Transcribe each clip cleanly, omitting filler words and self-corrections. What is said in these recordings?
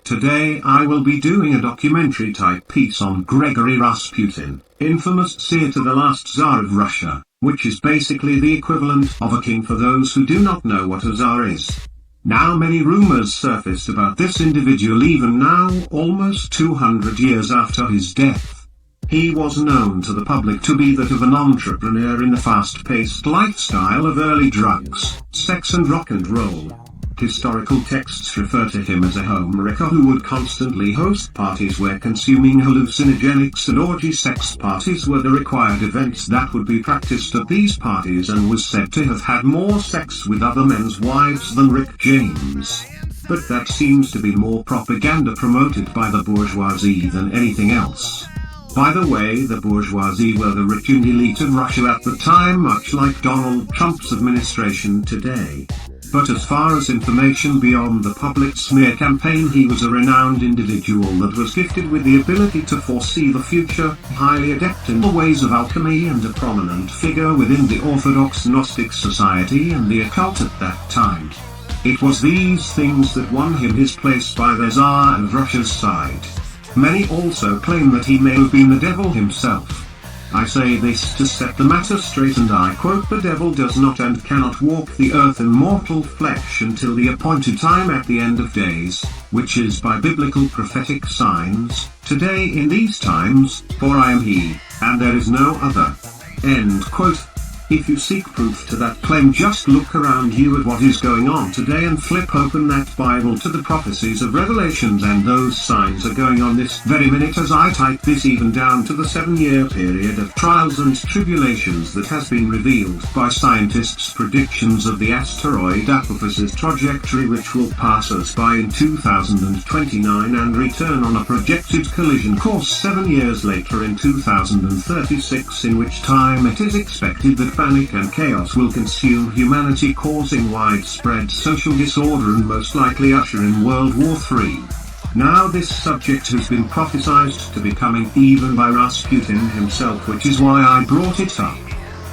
Today I will be doing a documentary type piece on Gregori Rasputin, infamous seer to the last Tsar of Russia, which is basically the equivalent of a king for those who do not know what a Tsar is. Now many rumors surfaced about this individual even now, almost 200 years after his death. He was known to the public to be that of an entrepreneur in the fast-paced lifestyle of early drugs, sex and rock and roll. Historical texts refer to him as a homewrecker who would constantly host parties where consuming hallucinogenics and orgy sex parties were the required events that would be practiced at these parties, and was said to have had more sex with other men's wives than Rick James. But that seems to be more propaganda promoted by the bourgeoisie than anything else. By the way, the bourgeoisie were the rich and elite of Russia at the time, much like Donald Trump's administration today. But as far as information beyond the public smear campaign, he was a renowned individual that was gifted with the ability to foresee the future, highly adept in the ways of alchemy, and a prominent figure within the Orthodox Gnostic society and the occult at that time. It was these things that won him his place by the Tsar and Russia's side. Many also claim that he may have been the devil himself. I say this to set the matter straight, and I quote, "The devil does not and cannot walk the earth in mortal flesh until the appointed time at the end of days, which is by biblical prophetic signs, today in these times, for I am he, and there is no other." End quote. If you seek proof to that claim, just look around you at what is going on today and flip open that Bible to the prophecies of Revelations, and those signs are going on this very minute as I type this, even down to the 7-year period of trials and tribulations that has been revealed by scientists' predictions of the asteroid Apophis' trajectory, which will pass us by in 2029 and return on a projected collision course 7 years later in 2036, in which time it is expected that panic and chaos will consume humanity, causing widespread social disorder and most likely usher in World War III. Now this subject has been prophesied to be coming even by Rasputin himself, which is why I brought it up.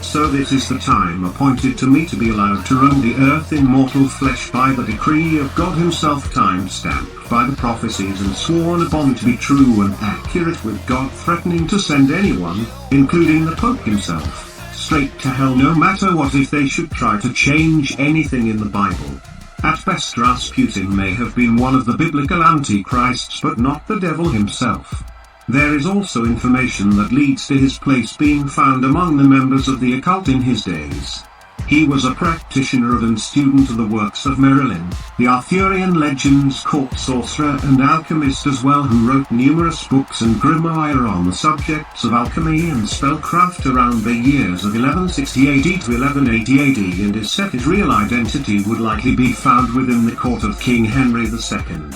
So this is the time appointed to me to be allowed to roam the earth in mortal flesh by the decree of God himself, time-stamped by the prophecies and sworn upon to be true and accurate, with God threatening to send anyone, including the Pope himself, straight to hell, no matter what, if they should try to change anything in the Bible. At best, Rasputin may have been one of the biblical antichrists, but not the devil himself. There is also information that leads to his place being found among the members of the occult in his days. He was a practitioner of and student of the works of Merlin, the Arthurian legends, court sorcerer and alchemist as well, who wrote numerous books and grimoire on the subjects of alchemy and spellcraft around the years of 1160 AD to 1180 AD, and is said his real identity would likely be found within the court of King Henry II.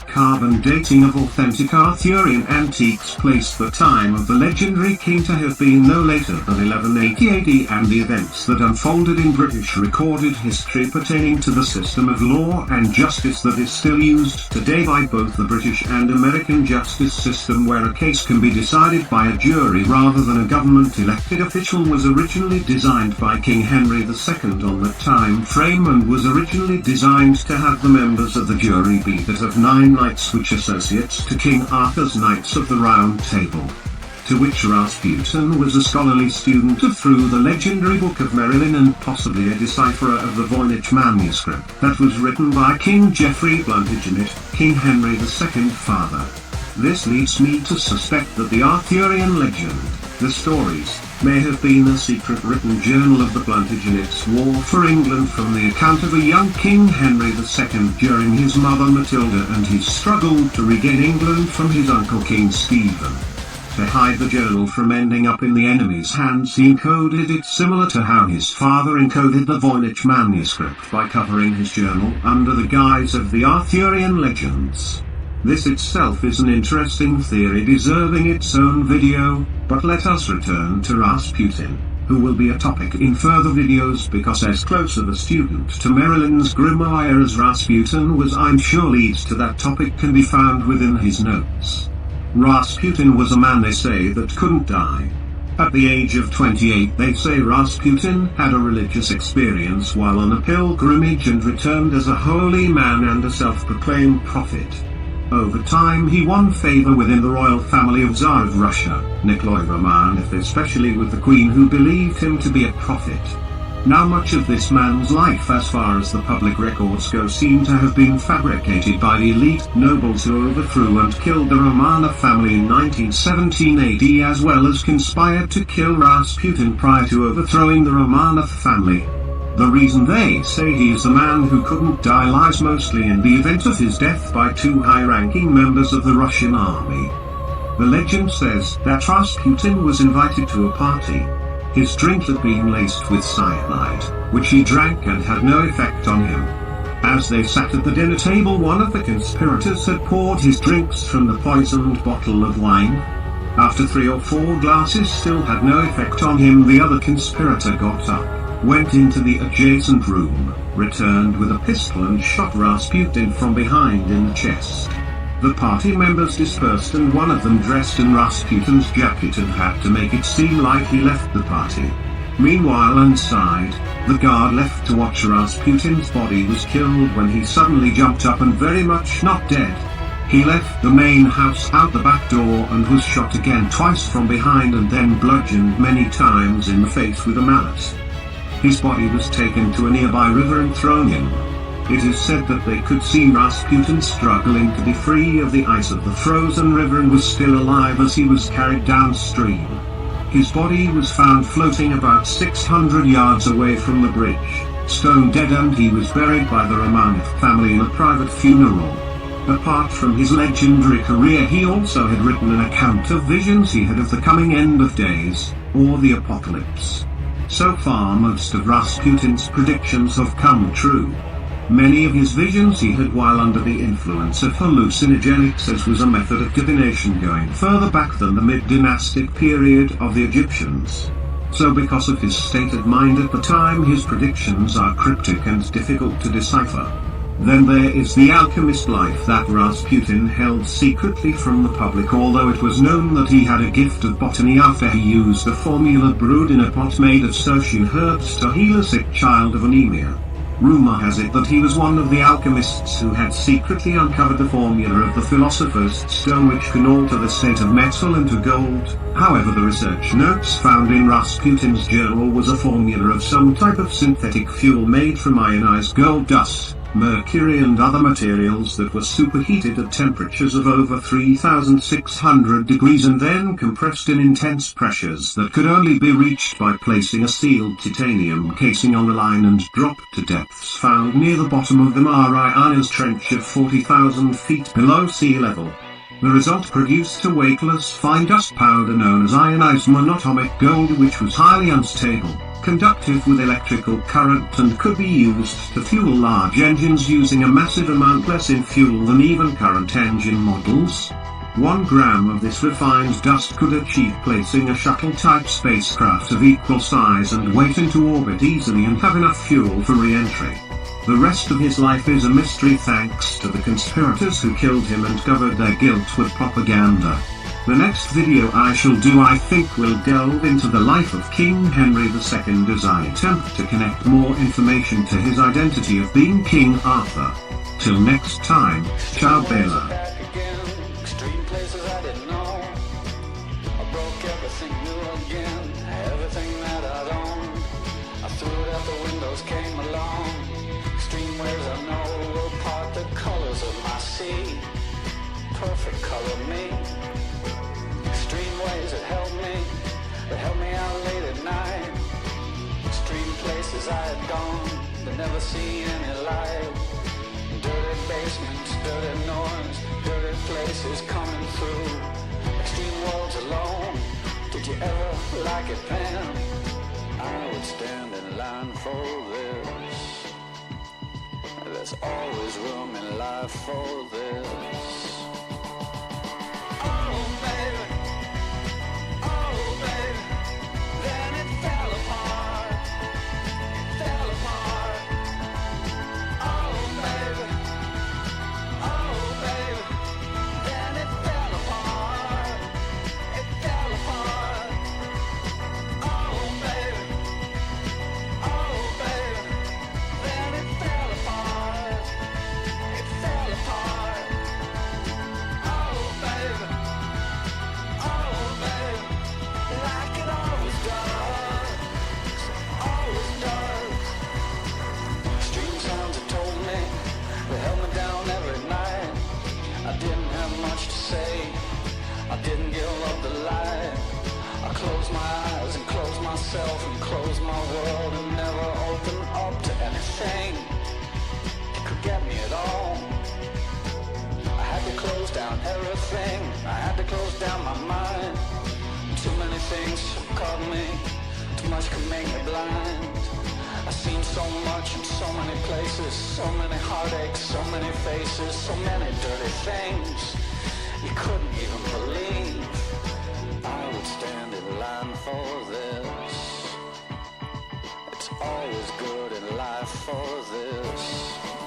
Carbon dating of authentic Arthurian antiques place the time of the legendary king to have been no later than 1180 AD, and the events that unfolded in British recorded history pertaining to the system of law and justice that is still used today by both the British and American justice system, where a case can be decided by a jury rather than a government-elected official, was originally designed by King Henry II on the time frame, and was originally designed to have the members of the jury be that of 9 knights, which associates to King Arthur's Knights of the Round Table, to which Rasputin was a scholarly student of through the legendary Book of Merlin, and possibly a decipherer of the Voynich manuscript that was written by King Geoffrey Plantagenet, King Henry II's father. This leads me to suspect that the Arthurian legend, the stories, may have been a secret written journal of the Plantagenets' war for England, from the account of a young King Henry II during his mother Matilda and his struggle to regain England from his uncle King Stephen. To hide the journal from ending up in the enemy's hands, he encoded it similar to how his father encoded the Voynich manuscript, by covering his journal under the guise of the Arthurian legends. This itself is an interesting theory deserving its own video, but let us return to Rasputin, who will be a topic in further videos, because as close of a student to Merlin's grimoire as Rasputin was, I'm sure leads to that topic can be found within his notes. Rasputin was a man, they say, that couldn't die. At the age of 28, they say Rasputin had a religious experience while on a pilgrimage and returned as a holy man and a self-proclaimed prophet. Over time he won favor within the royal family of Tsar of Russia, Nikolai Romanov, especially with the queen, who believed him to be a prophet. Now much of this man's life, as far as the public records go, seem to have been fabricated by the elite nobles who overthrew and killed the Romanov family in 1917 AD, as well as conspired to kill Rasputin prior to overthrowing the Romanov family. The reason they say he is the man who couldn't die lies mostly in the event of his death by two high-ranking members of the Russian army. The legend says that Rasputin was invited to a party. His drink had been laced with cyanide, which he drank and had no effect on him. As they sat at the dinner table, one of the conspirators had poured his drinks from the poisoned bottle of wine. After 3 or 4 glasses still had no effect on him, the other conspirator got up, went into the adjacent room, returned with a pistol and shot Rasputin from behind in the chest. The party members dispersed and one of them dressed in Rasputin's jacket and had to make it seem like he left the party. Meanwhile inside, the guard left to watch Rasputin's body was killed when he suddenly jumped up and very much not dead. He left the main house out the back door and was shot again twice from behind and then bludgeoned many times in the face with a mallet. His body was taken to a nearby river and thrown in. It is said that they could see Rasputin struggling to be free of the ice of the frozen river and was still alive as he was carried downstream. His body was found floating about 600 yards away from the bridge, stone dead, and he was buried by the Romanov family in a private funeral. Apart from his legendary career, he also had written an account of visions he had of the coming end of days, or the apocalypse. So far most of Rasputin's predictions have come true. Many of his visions he had while under the influence of hallucinogenics, as was a method of divination going further back than the mid-dynastic period of the Egyptians. So because of his state of mind at the time, his predictions are cryptic and difficult to decipher. Then there is the alchemist life that Rasputin held secretly from the public, although it was known that he had a gift of botany after he used a formula brewed in a pot made of Soshin herbs to heal a sick child of anemia. Rumor has it that he was one of the alchemists who had secretly uncovered the formula of the Philosopher's Stone, which can alter the state of metal into gold. However, the research notes found in Rasputin's journal was a formula of some type of synthetic fuel made from ionized gold dust, mercury and other materials that were superheated at temperatures of over 3,600 degrees and then compressed in intense pressures that could only be reached by placing a sealed titanium casing on the line and dropped to depths found near the bottom of the Marianas Trench of 40,000 feet below sea level. The result produced a weightless fine dust powder known as ionized monatomic gold, which was highly unstable, conductive with electrical current, and could be used to fuel large engines using a massive amount less in fuel than even current engine models. 1 gram of this refined dust could achieve placing a shuttle-type spacecraft of equal size and weight into orbit easily and have enough fuel for re-entry. The rest of his life is a mystery thanks to the conspirators who killed him and covered their guilt with propaganda. The next video I shall do, I think, will delve into the life of King Henry II as I attempt to connect more information to his identity of being King Arthur. Till next time, ciao Bella. Extreme places I didn't know. I broke everything new again. Everything that I'd owned, I threw it out the windows, came along. Extreme waves I know will part the colors of my sea. Perfect color me. Extreme ways that helped me out late at night. Extreme places I had gone, but never seen any light. Dirty basements, dirty noise, dirty places coming through. Extreme worlds alone, did you ever like it, Pam? I would stand in line for this. There's always room in life for this. Oh baby, then it fell apart, fell apart. Oh baby, then it fell apart, it fell apart. Oh baby, then it fell apart, it fell apart. myself and close my world and never open up to anything that could get me at all. I had to close down everything. I had to close down my mind. Too many things caught me. Too much could make me blind. I've seen so much in so many places, so many heartaches, so many faces, so many dirty things you couldn't even believe. I would stand in line for this. It's always good in life for this.